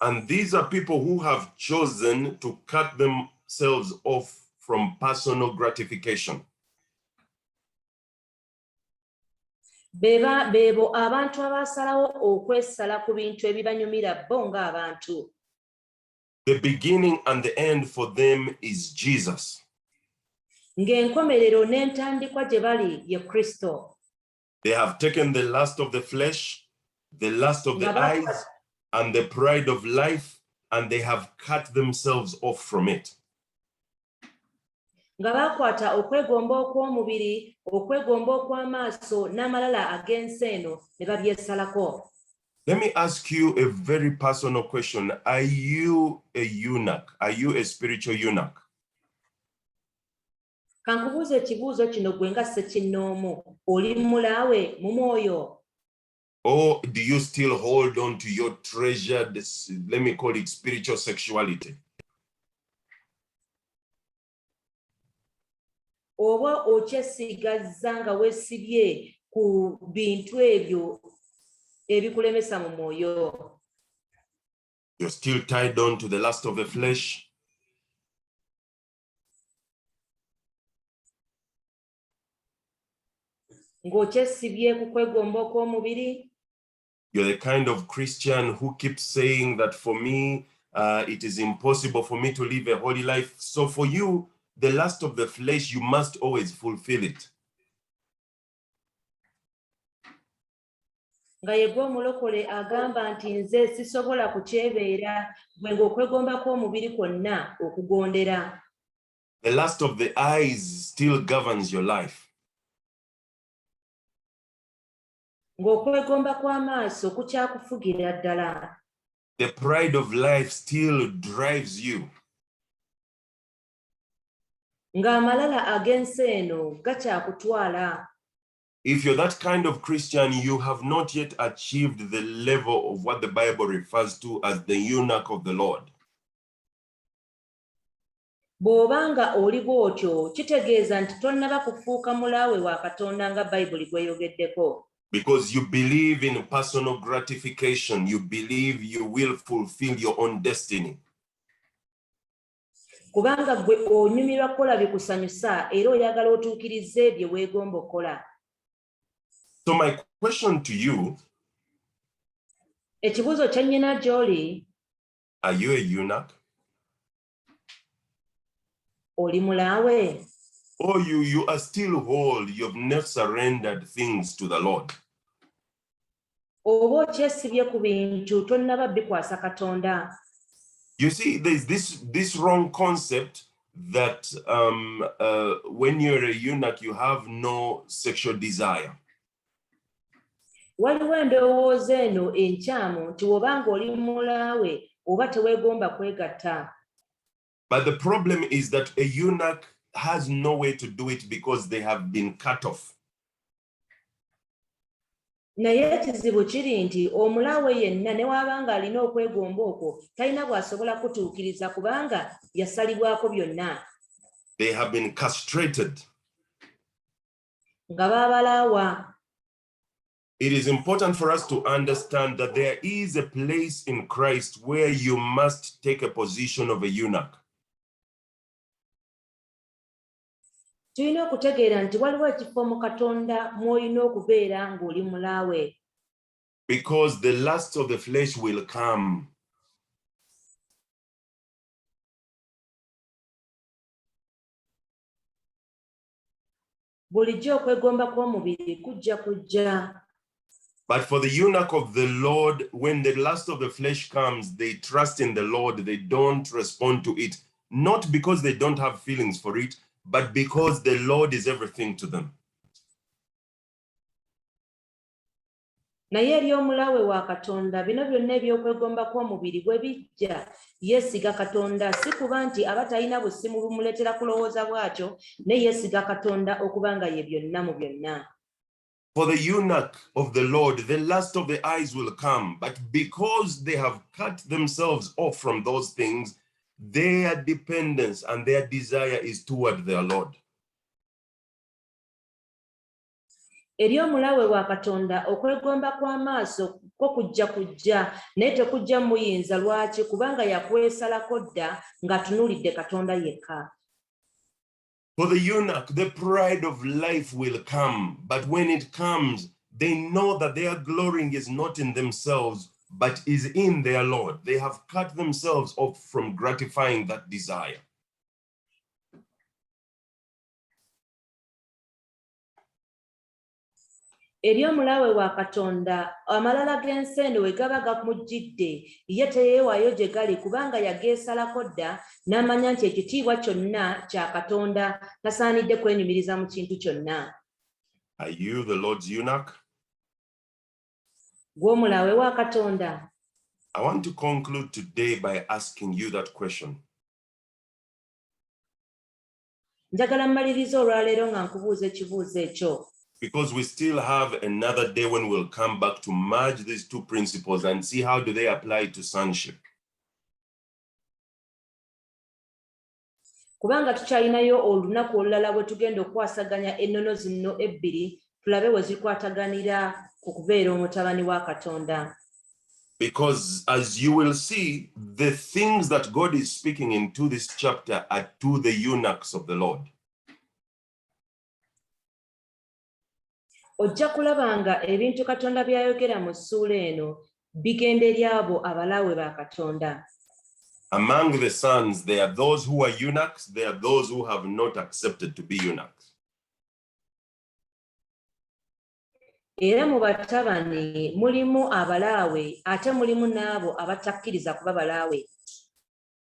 And these are people who have chosen to cut themselves off from personal gratification. Beebo abantu abasalawo okwesala ku bintu ebibanyumira bo ng'abantu. The beginning and the end for them is Jesus. Ng'enkomerero n'entandikwa gye bali ye Kristo. They have taken the lust of the flesh, the lust of the eyes, and the pride of life, and they have cut themselves off from it. Nga bakwata okwegomba okw'omubiri, okwegomba okw'amaaso n'amalala ag'ensi eno ne babyesalako. Let me ask you a very personal question. Are you a eunuch? Are you a spiritual eunuch? Kankubuuza ekibuuzo kino gwe nga ssekinnoomu. Oli mulaawe mu mwoyo? Or do you still hold on to your treasured, let me call it spiritual sexuality? Oba okyesigazza nga weesibye ku bintu ebyo ebikulemesa mu mwoyo? You're still tied on to the lust of the flesh? Ng'okyesibye ku kwegomba okw'omubiri? You're the kind of Christian who keeps saying that for me, it is impossible for me to live a holy life. So for you, the lust of the flesh, you must always fulfill it. Nga ye gwe omulokole agamba nti nze sisobola kukyebeera gwe ng'okwegomba kw'omubiri kwonna okugondera. The lust of the eyes still governs your life. Ng'okwegomba kw'amaaso kukyakufugira ddala. The pride of life still drives you. ng'amalala ag'ensi eno gakyakutwala. If you're that kind of Christian, you have not yet achieved the level of what the Bible refers to as the eunuch of the Lord. Bw'obanga oli bw'otyo kitegeeza nti tonnaba kufuuka mulaawe wa Katonda nga Bayibuli bw'eyogeddeko. Because you believe in personal gratification, you believe you will fulfill your own destiny. Kubanga gwe onyumirwa kukola bikusanyusa era oyagala otuukirize bye weegomba okukola. So my question to you, Ekibuuzo kya nnyina gy'oli, are you a eunuch? oli mulaawe? Or you are still whole, you've not surrendered things to the Lord? Oba okyesibye ku bintu tonnaba bikwasa Katonda. You see, there's this wrong concept that when you're a eunuch, you have no sexual desire. Waliwo endowooza eno enkyamu nti wobanga oli mulaawe oba teweegomba kwegatta. But the problem is that a eunuch has no way to do it because they have been cut off. Naye ekizibu kiri nti omulaawe yenna ne wabanga alina okwegomba okwo talina bw'asobola kutuukiriza kubanga yasalibwako byonna. They have been castrated. Nga baabalaawa. It is important for us to understand that there is a place in Christ where you must take a position of a eunuch. Tulina okutegeera nti waliwo ekifo mu Katonda mw'olina okubeera ng'oli mulaawe. Because the lusts of the flesh will come. Bulijjo okwegomba kw'omubiri kujja. But for the eunuch of the Lord, when the lust of the flesh comes, they trust in the Lord, they don't respond to it, not because they don't have feelings for it, but because the Lord is everything to them. Naye eri omulaawe wa Katonda bino byonna ebyokwegomba kw'omubiri bwe bijja yeesiga Katonda si kuba nti aba talina busimu bumuleetera kulowooza bw'atyo ne yeesiga Katonda okuba nga ye byonna mu byonna. For the eunuch of the Lord, the lust of the eyes will come, but because they have cut themselves off from those things, their dependence and their desire is toward their Lord. Eri omulaawe wa Katonda okwegomba kw'amaaso kwo kujja naye tekujja muyinza lwaki kubanga yakwesalako dda ng'atunuulidde Katonda yekka. For the eunuch, the pride of life will come, but when it comes, they know that their glorying is not in themselves, but is in their Lord. They have cut themselves off from gratifying that desire. Eri omulaawe wa Katonda amalala g'ensi eno we gaba gamujjidde ye teyeewaayo gye gali kubanga yageesalako dda n'amanya nti ekitiibwa kyonna kya Katonda tasaanidde kwenyumiriza mu kintu kyonna. Are you the Lord's eunuch? Gwe omulaawe wa Katonda. I want to conclude today by asking you that question. Njagala mmaliriza olwaleero nga nkubuuza ekibuuzo ekyo. Because we still have another day when we'll come back to merge these two principles and see how do they apply to sonship. Kubanga tukyalinayo olunaku olulala bwe tugenda okwasaganya ennono zino ebbiri tulabe we zikwataganira ku kubeera omutabani wa Katonda. Because as you will see, the things that God is speaking into this chapter are to the eunuchs of the Lord. Ojja kulaba nga ebintu Katonda by'ayogera mu ssuula eno bigenda eri abo abalaawe ba Katonda. Among the sons, there are those who are eunuchs, there are those who have not accepted to be eunuchs. Era mu batabani mulimu abalaawe ate mulimu n'abo abatakkiriza kuba balaawe.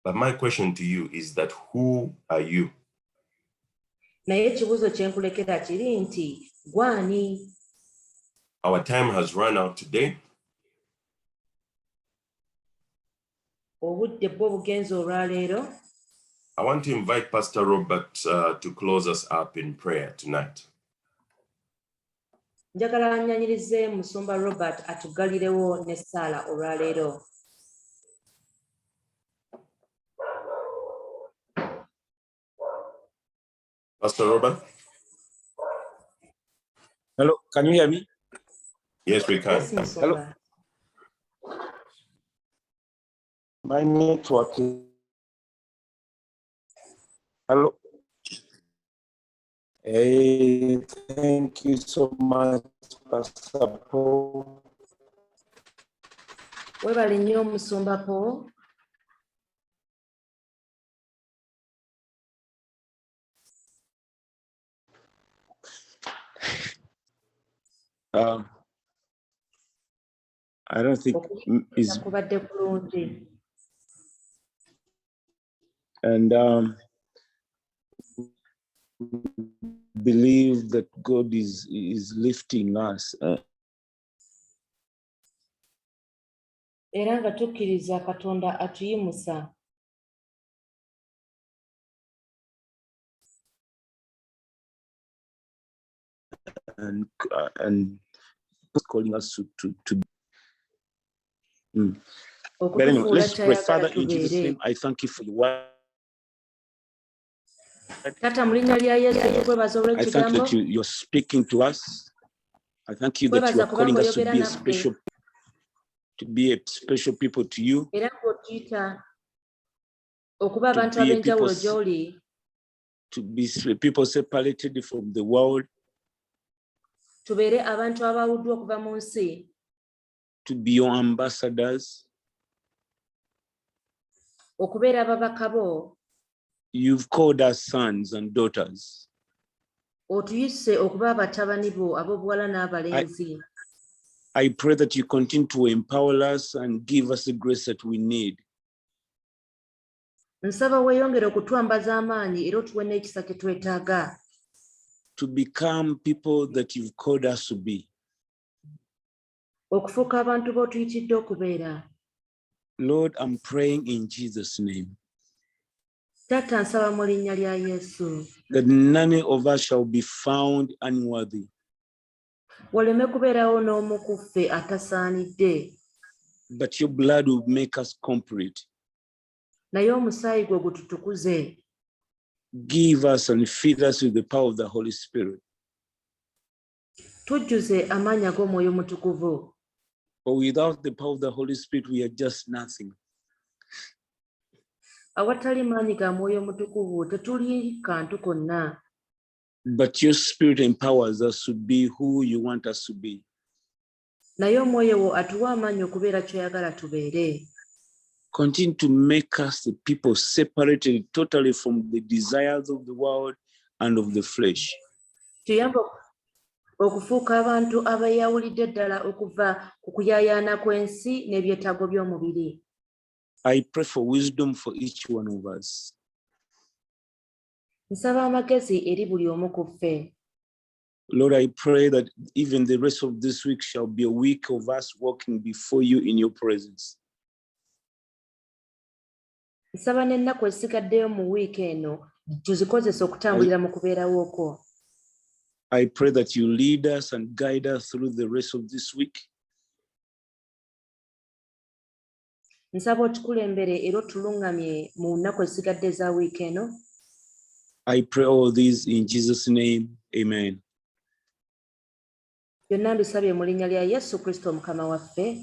But my question to you is that who are you? Naye ekibuuzo kye nkulekera kiri nti gwani? Our time has run out today. Obudde bwo bugenze olwaleero. I want to invite Pastor Robert to close us up in prayer tonight. Njagala annyanyirize Musumba Robert atugalirewo n'essaala olwaleero. Pastor Robert? Hello, can you hear me? Yes, we can. Yes, Musumba. My network is... Hello. Hey, thank you so much, Pastor Paul. Webale nnyo Musumba Paul. I don't think is Kubadde kulungi. and believe that God is lifting us. Era nga tukkiriza Katonda atuyimusa. And calling us to But anyway, let's pray. Father, in Jesus' name, I thank you for your word. Tata mu linnya lya Yesu tukwebaza I thank you olw'ekigambo. that you're speaking to us. I thank you that you are calling us to be a special people to you. Era ng'otuyita okuba abantu ab'enjawulo gy'oli. To be people separated from the world. Tubeere abantu abawuddwa okuva mu nsi. To be your ambassadors. Okubeera ababaka bo. You've called us sons and daughters. Otuyise okuba abatabani bo ab'obuwala n'abalenzi. I pray that you continue to empower us and give us the grace that we need. Nsaba weeyongere okutwambaza amaanyi era otuwe n'ekisa kye twetaaga. To become people that you've called us to be. Okufuuka abantu b'otuyitidde okubeera. Lord, I'm praying in Jesus' name. Tata nsaba mu linnya lya Yesu. That none of us shall be found unworthy. Waleme kubeerawo n'omu ku ffe atasaanidde. But your blood will make us complete. Naye omusaayi gwo gututukuze. Give us and feed us with the power of the Holy Spirit. Tujjuze amaanyi ag'Omwoyo Mutukuvu. For without the power of the Holy Spirit, we are just nothing. Awatali maanyi ga Mwoyo Mutukuvu tetuli kantu konna. But your Spirit empowers us to be who you want us to be. Naye Omwoyo wo atuwa amaanyi okubeera ky'oyagala tubeere. Continue to make us the people separated totally from the desires of the world and of the flesh. Tuyambe okufuuka abantu abeeyawulidde ddala okuva ku kuyaayaana kw'ensi n'ebyetaago by'omubiri. I pray for wisdom for each one of us. Nsaba amagezi eri buli omu ku ffe. Lord, I pray that even the rest of this week shall be a week of us walking before you in your presence. Nsaba n'ennaku ezisigaddeyo mu wiiki eno tuzikozese okutambulira mu kubeerawo okwo. I pray that you lead us and guide us through the rest of this week. Nsaba otukulembere era otulungamye mu nnaku ezisigadde eza wiiki eno. I pray all these in Jesus' name. Amen. Byonna mbisabye mu linnya lya Yesu Kristo Mukama waffe.